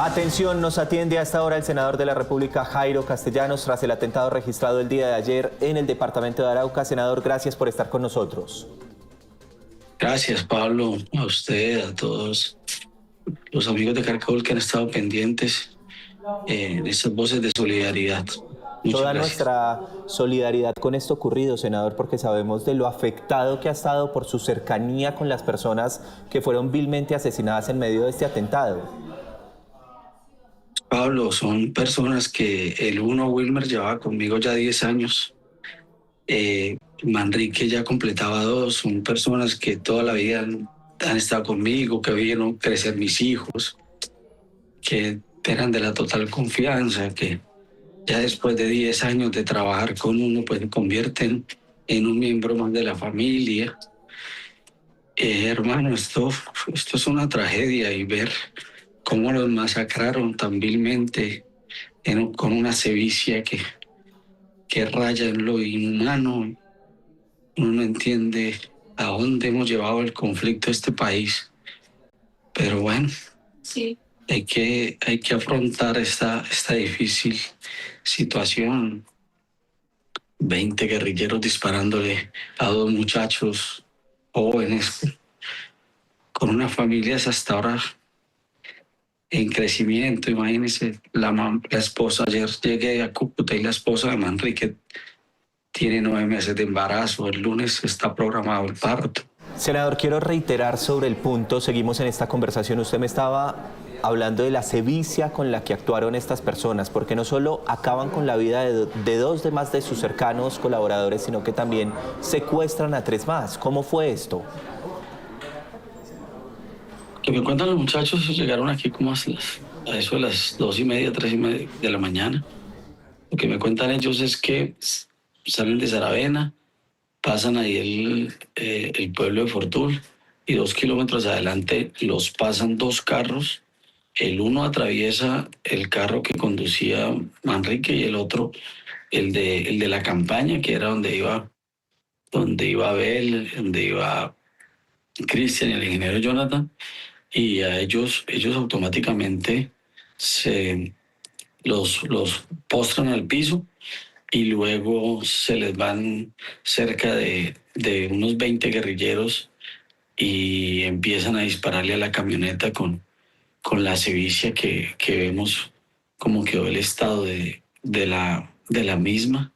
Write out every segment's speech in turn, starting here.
Atención, nos atiende a esta hora el senador de la República, Jairo Castellanos, tras el atentado registrado el día de ayer en el departamento de Arauca. Senador, gracias por estar con nosotros. Gracias, Pablo, a usted, a todos los amigos de Caracol que han estado pendientes de estas voces de solidaridad. Muchas Toda gracias. nuestra solidaridad con esto ocurrido, senador, porque sabemos de lo afectado que ha estado por su cercanía con las personas que fueron vilmente asesinadas en medio de este atentado. Pablo, son personas que el uno, Wilmer, llevaba conmigo ya 10 años. Manrique ya completaba 2. Son personas que toda la vida han estado conmigo, que vieron crecer mis hijos, que eran de la total confianza, que ya después de 10 años de trabajar con uno, pues se convierten en un miembro más de la familia. Hermano, esto es una tragedia, y ver cómo los masacraron tan vilmente con una sevicia que raya en lo inhumano. Uno no entiende a dónde hemos llevado el conflicto de este país. Pero bueno, sí, hay que afrontar esta difícil situación. 20 guerrilleros disparándole a 2 muchachos jóvenes, con unas familias hasta ahora en crecimiento. Imagínense, la esposa, ayer llegué a Cúcuta y la esposa de Manrique tiene 9 meses de embarazo. El lunes está programado el parto. Senador, quiero reiterar sobre el punto, seguimos en esta conversación, usted me estaba hablando de la sevicia con la que actuaron estas personas, porque no solo acaban con la vida de 2 de más de sus cercanos colaboradores, sino que también secuestran a 3 más. ¿Cómo fue esto? Lo que cuentan los muchachos, llegaron aquí como a eso de las 2:30, 3:30 de la mañana. Lo que me cuentan ellos es que salen de Saravena, pasan ahí el pueblo de Fortul, y 2 kilómetros adelante los pasan 2 carros. El uno atraviesa el carro que conducía Manrique y el otro, el de la campaña, que era donde iba Abel, donde iba Cristian y el ingeniero Jonathan. Y a ellos automáticamente los postran al piso, y luego se les van cerca de unos 20 guerrilleros y empiezan a dispararle a la camioneta con la sevicia que vemos como quedó el estado de la misma.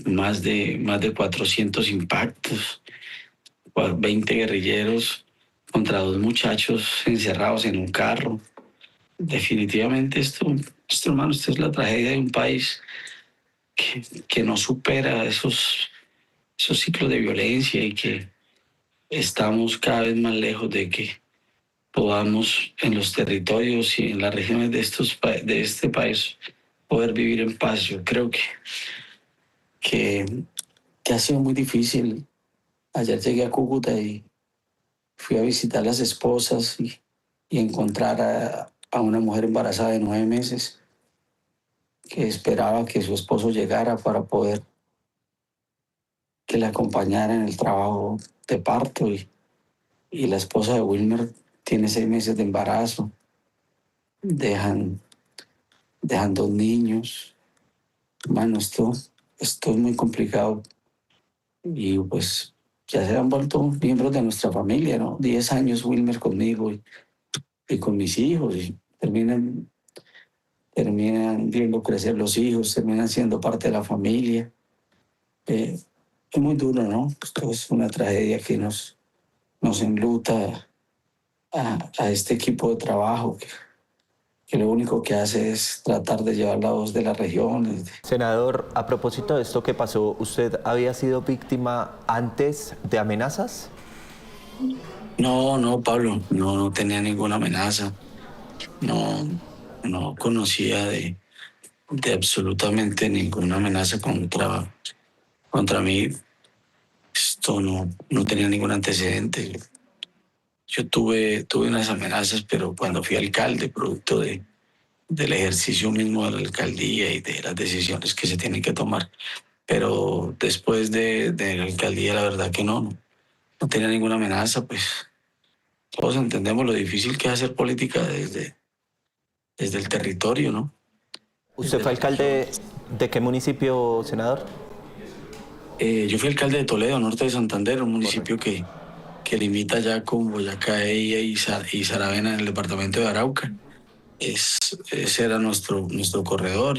Más de 400 impactos, 20 guerrilleros contra 2 muchachos encerrados en un carro. Definitivamente hermano, esto es la tragedia de un país que no supera esos ciclos de violencia, y que estamos cada vez más lejos de que podamos en los territorios y en las regiones de este país poder vivir en paz. Yo creo que, que ha sido muy difícil. Ayer llegué a Cúcuta y fui a visitar las esposas y encontrar a una mujer embarazada de 9 meses que esperaba que su esposo llegara para poder que la acompañara en el trabajo de parto, y la esposa de Wilmer tiene 6 meses de embarazo. Dejan 2 niños. Hermano, esto es muy complicado, y pues ya se han vuelto miembros de nuestra familia, ¿no? 10 años Wilmer conmigo y con mis hijos, y terminan viendo crecer los hijos, terminan siendo parte de la familia. Es muy duro, ¿no? Esto es una tragedia que nos enluta a este equipo de trabajo que lo único que hace es tratar de llevar la voz de las regiones. Senador, a propósito de esto que pasó, ¿usted había sido víctima antes de amenazas? No, Pablo, no tenía ninguna amenaza. No, no conocía de absolutamente ninguna amenaza contra mí. Esto no tenía ningún antecedente. Yo tuve unas amenazas, pero cuando fui alcalde, producto del ejercicio mismo de la alcaldía y de las decisiones que se tienen que tomar. Pero después de la alcaldía, la verdad que no tenía ninguna amenaza. Pues todos entendemos lo difícil que es hacer política desde el territorio, ¿no? ¿Usted Desde fue las alcalde regiones. de qué municipio, senador? Yo fui alcalde de Toledo, norte de Santander, un municipio Correcto. que limita ya con Boyacá y Saravena en el departamento de Arauca. Ese era nuestro corredor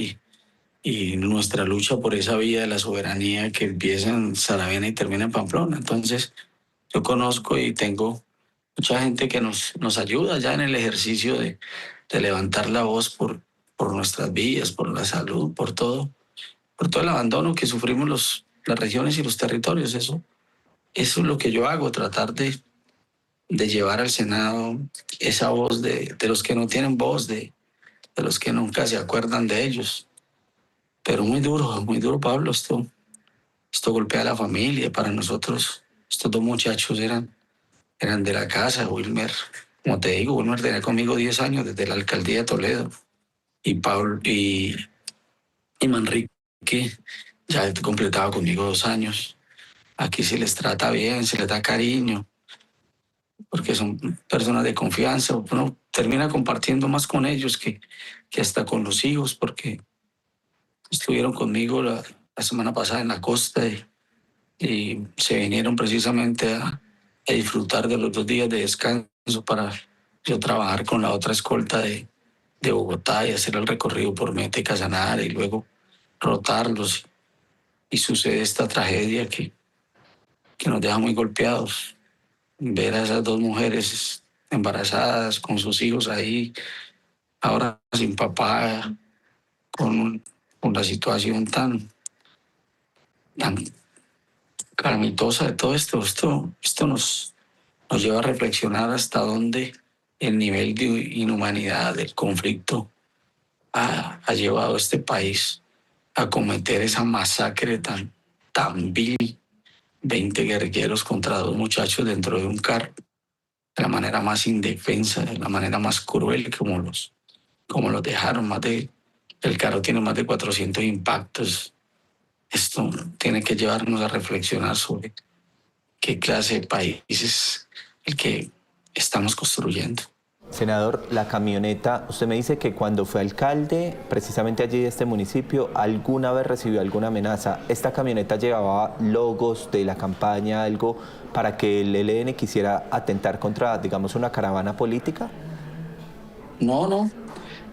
y nuestra lucha por esa vía de la soberanía que empieza en Saravena y termina en Pamplona. Entonces, yo conozco y tengo mucha gente que nos ayuda ya en el ejercicio de levantar la voz por nuestras vías, por la salud, por todo el abandono que sufrimos las regiones y los territorios. Eso es lo que yo hago, tratar de llevar al Senado esa voz de los que no tienen voz, de los que nunca se acuerdan de ellos. Pero muy duro, Pablo. Esto golpea a la familia. Para nosotros, estos dos muchachos eran de la casa. Wilmer, como te digo, Wilmer tenía conmigo 10 años desde la alcaldía de Toledo. Y Pablo y Manrique ya completaba conmigo 2 años. Aquí se les trata bien, se les da cariño, porque son personas de confianza. Uno termina compartiendo más con ellos que hasta con los hijos, porque estuvieron conmigo la semana pasada en la costa y se vinieron precisamente a disfrutar de los 2 días de descanso para yo trabajar con la otra escolta de Bogotá y hacer el recorrido por Meta y Casanare y luego rotarlos. Y sucede esta tragedia que nos deja muy golpeados. Ver a esas dos mujeres embarazadas con sus hijos ahí, ahora sin papá, con la situación tan calamitosa de todo esto nos lleva a reflexionar hasta dónde el nivel de inhumanidad del conflicto ha llevado a este país a cometer esa masacre tan vil. 20 guerrilleros contra dos muchachos dentro de un carro, de la manera más indefensa, de la manera más cruel como los dejaron. El carro tiene más de 400 impactos. Esto tiene que llevarnos a reflexionar sobre qué clase de país es el que estamos construyendo. Senador, la camioneta, usted me dice que cuando fue alcalde, precisamente allí de este municipio, alguna vez recibió alguna amenaza. ¿Esta camioneta llevaba logos de la campaña, algo para que el ELN quisiera atentar contra, digamos, una caravana política? No, no,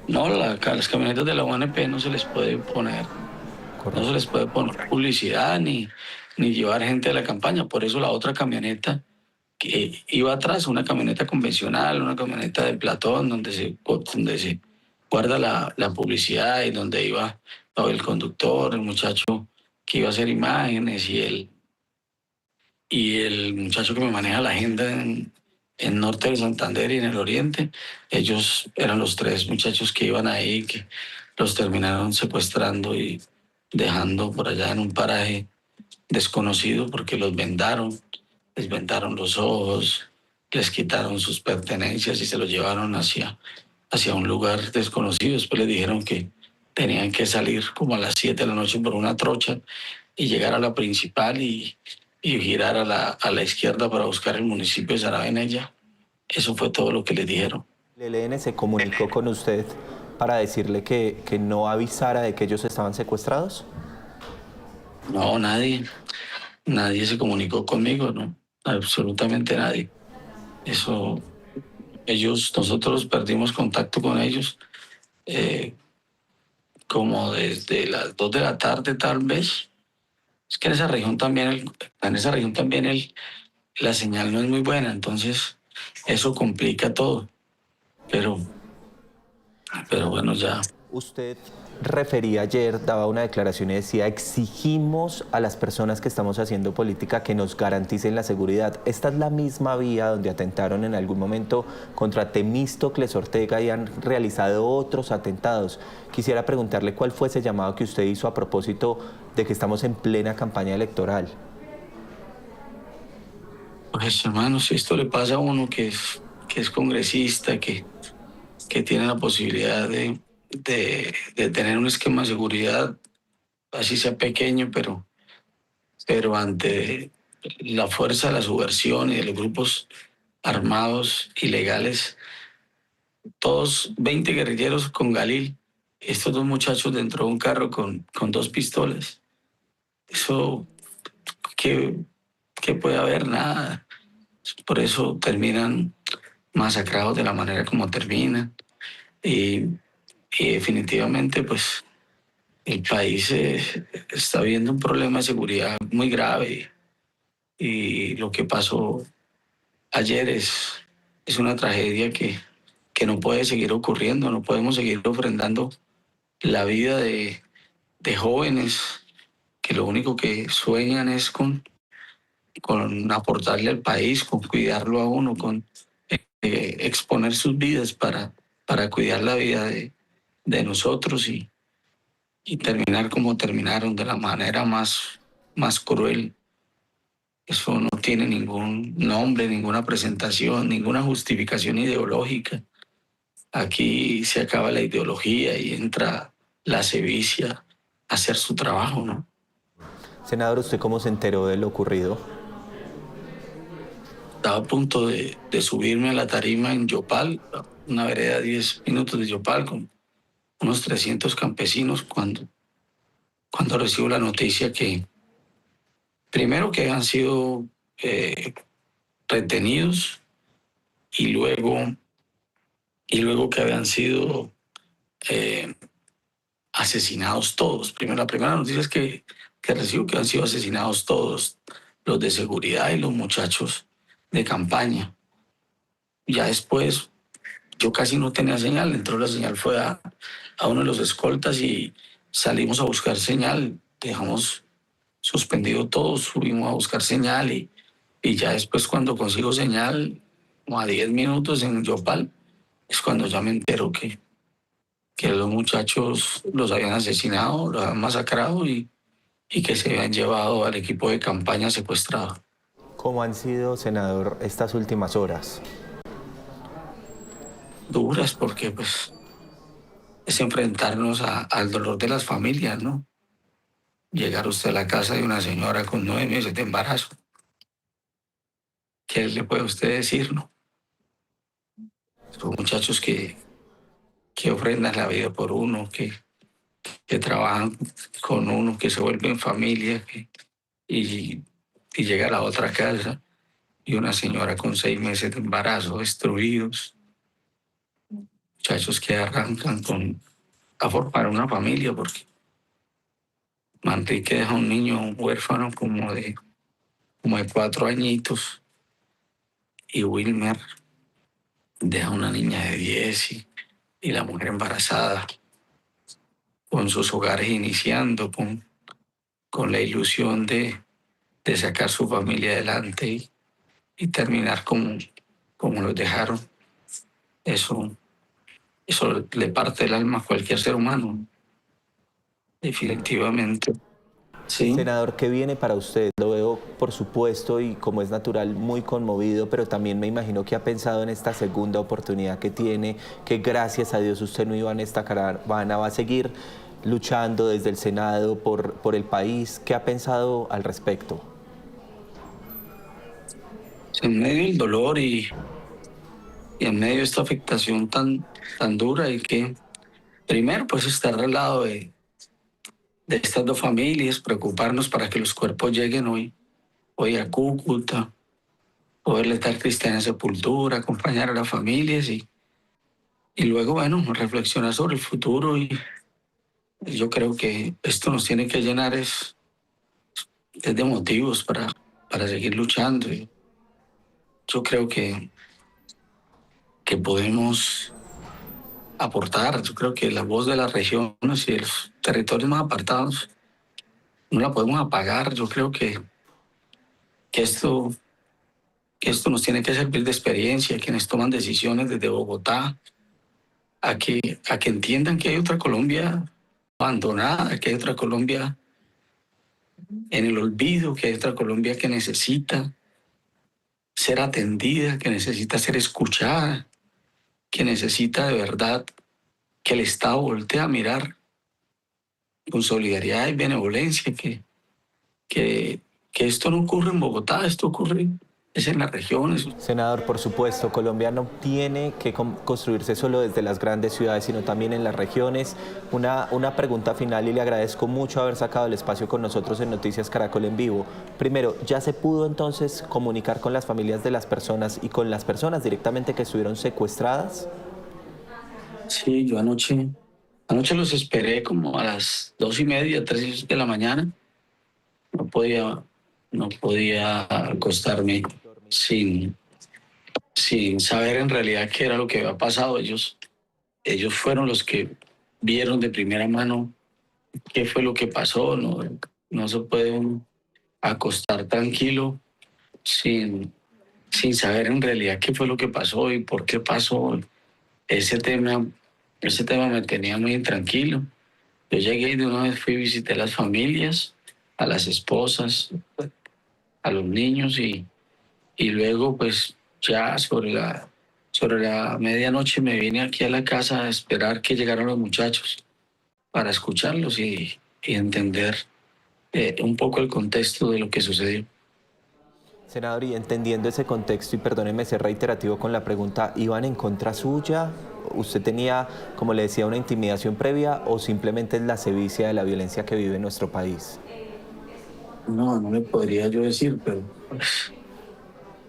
no, las camionetas de la UNP no se les puede poner, no se Correcto. les puede poner publicidad ni llevar gente a la campaña. Por eso la otra camioneta que iba atrás, una camioneta convencional, una camioneta de platón, donde se guarda la publicidad y donde iba todo el conductor, el muchacho que iba a hacer imágenes y el muchacho que me maneja la agenda en norte de Santander y en el oriente. Ellos eran los tres muchachos que iban ahí, que los terminaron secuestrando y dejando por allá en un paraje desconocido porque los vendaron, les vendaron los ojos, les quitaron sus pertenencias y se los llevaron hacia un lugar desconocido. Después les dijeron que tenían que salir como a las 7 de la noche por una trocha y llegar a la principal y girar a la izquierda para buscar el municipio de Saravena. Ya. Eso fue todo lo que les dijeron. ¿El ELN se comunicó con usted para decirle que no avisara de que ellos estaban secuestrados? No, nadie se comunicó conmigo, no, absolutamente nadie. Eso, nosotros perdimos contacto con ellos como desde las 2 de la tarde tal vez. Es que en esa región también la señal no es muy buena, entonces eso complica todo. Pero, pero bueno, ya. Usted refería ayer, daba una declaración y decía, exigimos a las personas que estamos haciendo política que nos garanticen la seguridad. Esta es la misma vía donde atentaron en algún momento contra Temístocles Ortega y han realizado otros atentados. Quisiera preguntarle cuál fue ese llamado que usted hizo a propósito de que estamos en plena campaña electoral. Pues hermano, si esto le pasa a uno que es congresista, que tiene la posibilidad de tener un esquema de seguridad, así sea pequeño, pero ante la fuerza de la subversión y de los grupos armados ilegales, todos 20 guerrilleros con Galil, estos dos muchachos dentro de un carro con dos pistolas. Eso, ¿qué, qué puede haber? Nada. Por eso terminan masacrados de la manera como terminan. Y, y definitivamente, pues, el país está viendo un problema de seguridad muy grave. Y lo que pasó ayer es una tragedia que no puede seguir ocurriendo. No podemos seguir ofrendando la vida de jóvenes que lo único que sueñan es con aportarle al país, con cuidarlo a uno, con exponer sus vidas para cuidar la vida de nosotros y terminar como terminaron, de la manera más cruel. Eso no tiene ningún nombre, ninguna presentación, ninguna justificación ideológica. Aquí se acaba la ideología y entra la sevicia a hacer su trabajo, ¿no? Senador, ¿usted cómo se enteró de lo ocurrido? Estaba a punto de subirme a la tarima en Yopal, una vereda a 10 minutos de Yopal, con unos 300 campesinos, cuando recibo la noticia que, primero que han sido eh, retenidos y luego que habían sido eh, asesinados todos. Primero, la primera noticia es que recibo que han sido asesinados todos, los de seguridad y los muchachos de campaña. Ya después yo casi no tenía señal, entró la señal, fue a uno de los escoltas y salimos a buscar señal, dejamos suspendido todo, subimos a buscar señal y ya después cuando consigo señal, como a 10 minutos en Yopal, es cuando ya me entero que los muchachos los habían asesinado, los habían masacrado y que se habían llevado al equipo de campaña secuestrado. ¿Cómo han sido, senador, estas últimas horas? Duras porque pues es enfrentarnos al dolor de las familias, ¿no? Llegar usted a la casa de una señora con 9 meses de embarazo. ¿Qué le puede usted decir, no? Son muchachos que ofrendan la vida por uno, que trabajan con uno, que se vuelven familia, y, y llega a la otra casa y una señora con 6 meses de embarazo, destruidos. Muchachos que arrancan a formar una familia, porque Manrique deja un niño huérfano como de 4 añitos y Wilmer deja una niña de 10 y la mujer embarazada, con sus hogares iniciando, con la ilusión de sacar su familia adelante y terminar como los dejaron. Eso, eso le parte el alma a cualquier ser humano, definitivamente. Sí. Senador, ¿qué viene para usted? Lo veo, por supuesto, y como es natural, muy conmovido, pero también me imagino que ha pensado en esta segunda oportunidad que tiene, que gracias a Dios usted no iba en esta caravana, va a seguir luchando desde el Senado por el país. ¿Qué ha pensado al respecto? En medio del dolor y en medio de esta afectación tan dura y que primero pues estar al lado de estas dos familias, preocuparnos para que los cuerpos lleguen hoy a Cúcuta, poderle dar cristiana sepultura, acompañar a las familias y luego, bueno, reflexionar sobre el futuro y yo creo que esto nos tiene que llenar es de motivos para seguir luchando. Y yo creo que podemos aportar, yo creo que la voz de las regiones y de los territorios más apartados no la podemos apagar. Yo creo que esto, que esto nos tiene que servir de experiencia, quienes toman decisiones desde Bogotá, a que entiendan que hay otra Colombia abandonada, que hay otra Colombia en el olvido, que hay otra Colombia que necesita ser atendida, que necesita ser escuchada, que necesita de verdad que el Estado voltee a mirar con solidaridad y benevolencia, que, que esto no ocurre en Bogotá, esto ocurre es en las regiones. Senador, por supuesto, Colombia no tiene que construirse solo desde las grandes ciudades, sino también en las regiones. Una pregunta final y le agradezco mucho haber sacado el espacio con nosotros en Noticias Caracol en vivo. Primero, ¿ya se pudo entonces comunicar con las familias de las personas y con las personas directamente que estuvieron secuestradas? Sí, yo anoche los esperé como a las 2:30, 3 de la mañana. No podía, no podía acostarme sin, sin saber en realidad qué era lo que había pasado. Ellos fueron los que vieron de primera mano qué fue lo que pasó. No, no se puede uno acostar tranquilo sin, sin saber en realidad qué fue lo que pasó y por qué pasó. Ese tema, ese tema me tenía muy intranquilo. Yo llegué y de una vez fui y visité a las familias, a las esposas, a los niños y luego pues ya sobre la medianoche me vine aquí a la casa a esperar que llegaran los muchachos para escucharlos y entender un poco el contexto de lo que sucedió. Senador, y entendiendo ese contexto, y perdóneme ser reiterativo con la pregunta, ¿iban en contra suya? ¿Usted tenía, como le decía, una intimidación previa o simplemente es la sevicia de la violencia que vive nuestro país? No, no le podría yo decir, pero pues,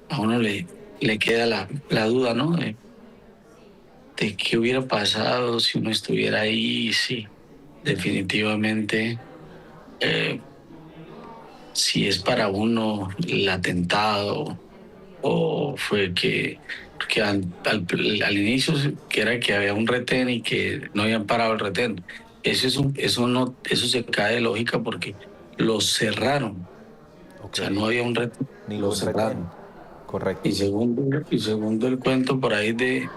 a uno le queda la duda, ¿no? De qué hubiera pasado si uno estuviera ahí, sí, definitivamente, eh, si es para uno el atentado o fue porque al inicio que era que había un retén y que no habían parado el retén. Eso no, eso se cae de lógica porque los cerraron. O Ok, sea, no había un retén, los ningún retén. cerraron. Correcto. Y segundo el cuento por ahí de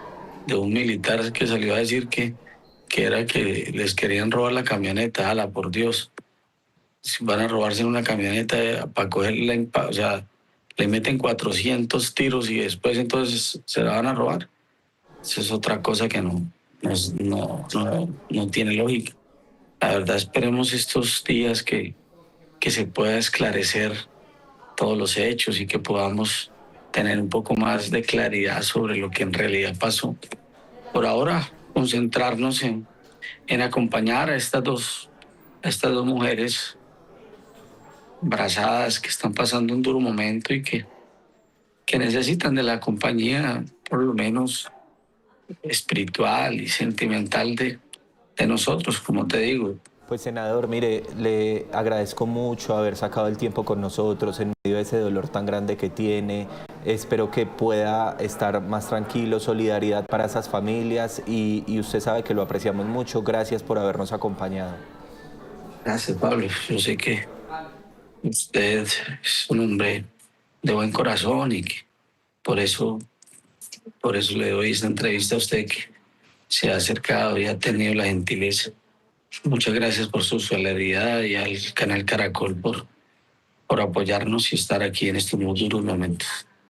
un militar que salió a decir que era que les querían robar la camioneta, ala, por Dios. Si van a robarse una camioneta para cogerla, o sea, le meten 400 tiros y después entonces se la van a robar. Eso es otra cosa que no tiene lógica. La verdad, esperemos estos días que se pueda esclarecer todos los hechos y que podamos tener un poco más de claridad sobre lo que en realidad pasó. Por ahora, concentrarnos en acompañar a estas dos mujeres embarazadas que están pasando un duro momento y que necesitan de la compañía, por lo menos espiritual y sentimental de nosotros, como te digo. Pues senador, mire, le agradezco mucho haber sacado el tiempo con nosotros en medio de ese dolor tan grande que tiene. Espero que pueda estar más tranquilo, solidaridad para esas familias y usted sabe que lo apreciamos mucho. Gracias por habernos acompañado. Gracias, Pablo. Yo sé que usted es un hombre de buen corazón y que por eso, por eso le doy esta entrevista a usted que se ha acercado y ha tenido la gentileza. Muchas gracias por su solidaridad y al canal Caracol por apoyarnos y estar aquí en estos muy duros momentos.